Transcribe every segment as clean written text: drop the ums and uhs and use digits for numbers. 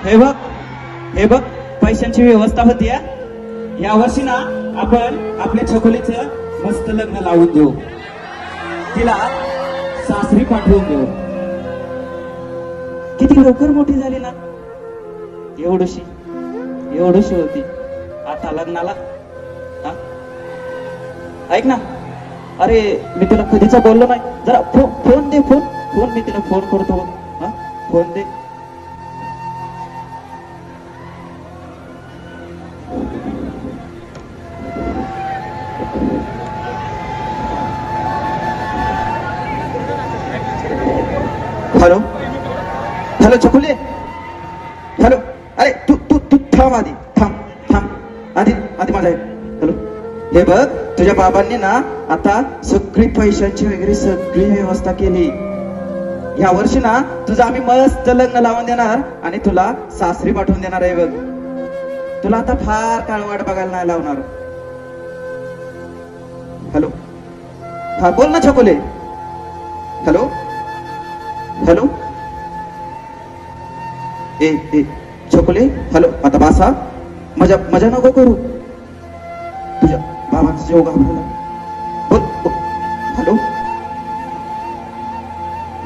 हे बघ पैशांची व्यवस्था होती या वर्षी ना आपण आपल्या छकुलीचं मस्त लग्न लावून देऊ, तिला सासरी पाठवून देऊ. किती लवकर मोठी झाली ना, एवढीशी होती, आता लग्नाला. ऐक ना, अरे मी तुला कधीच बोललो नाही, जरा फोन दे. फोन मी तिला फोन करतो. फोन दे. हॅलो छकुले, हॅलो. अरे तू थांब आधी, थांब आधी माझा. हॅलो, हे बघ तुझ्या बाबांनी ना आता सगळी पैशांची वगैरे सगळी व्यवस्था केली. या वर्षी ना तुझं आम्ही मस्त लग्न लावून देणार आणि तुला सासरी पाठवून देणार आहे बघ. तुला आता फार काळ वाट बघायला नाही लावणार. हॅलो, हा बोल ना छकुले. हॅलो ए छकुले, हॅलो. आता बासा, मजा नको करू, तुझ्या बाबांचा जीव घाबरला. बोल. हॅलो,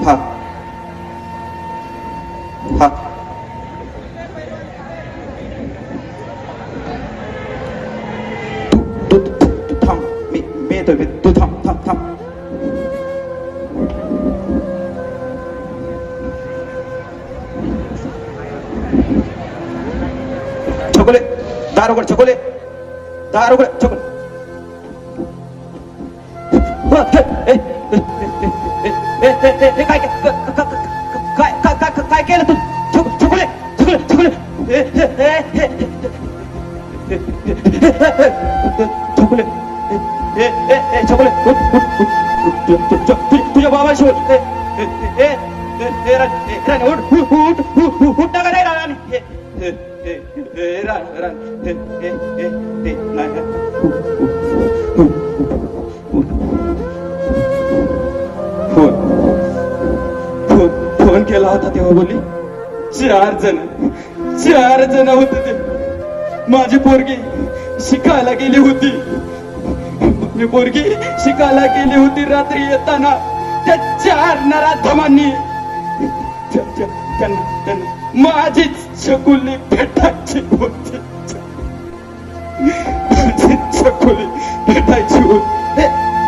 हा तू थांब, मी येतोय. तू थांब. छकुले, दार उघड. छकुले. काय केलं तू? छकुले. तुझ्या बाबाशी बोल. उठ नका नाही राणी. फोन केला होता तेव्हा बोली 4 जण होते ते. माझी पोरगी शिकायला गेली होती. रात्री येताना त्या 4 नराधमांनी त्यांना माझीच छकुली भेटायची होती.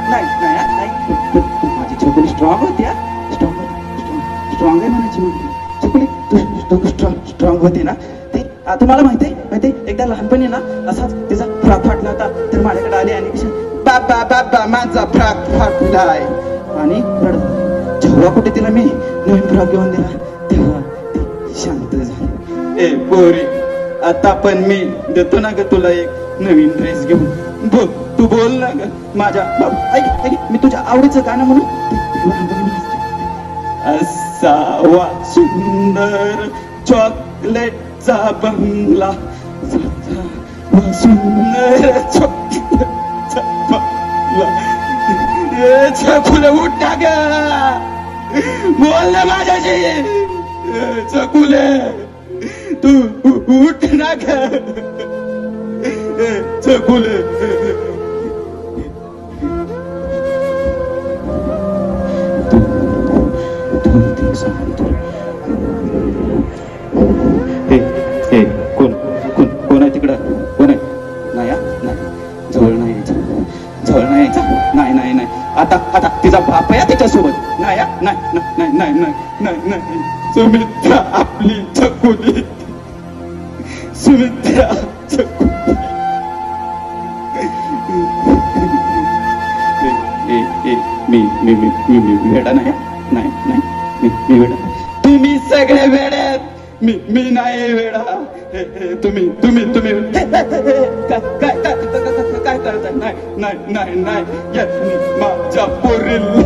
नाही. माझी छकुली स्ट्रॉंग होती. स्ट्रॉंग आहे म्हणायची मुलगी. छकुली तू स्ट्रॉंग होती ना. ते तुम्हाला माहिती एकदा लहानपणी ना असाच तिचा फ्रॉक फाटला होता, तर माझ्याकडे आली आणि बाबा माझा फ्रॉक फाटलाय आणि रडत. जेव्हा कुठे तिला मी नवीन फ्रॉक घेऊन दिला तेव्हा ती शांत झाली. ए पोरी, आता पण मी देतो ना ग तुला एक नवीन ड्रेस घेऊन. बोल, तू बोल ना ग माझ्या. ऐक, मी तुझ्या आवडीचं गाणं म्हणून. असावा सुंदर चॉकलेटचा बंगला, सुंदर चॉकलेटचा बंगला. छकुले उठ ग, बोल ना माझ्याशी. छकुले तू उठ ना ग. छकुले कोण आहे तिकडं? कोण आहे? नाही जवळ नाही यायचं. नाही. आता तिचा बाप आहे तिच्यासोबत. नाही. सुमित्रा आपली छकुली. सुमित्रा छकुली. मी वेडा नाही. मी वेडा. तुम्ही सगळे वेड्यात. मी नाही वेडा. तुम्ही काय करताय? नाही माझ्या पोरीला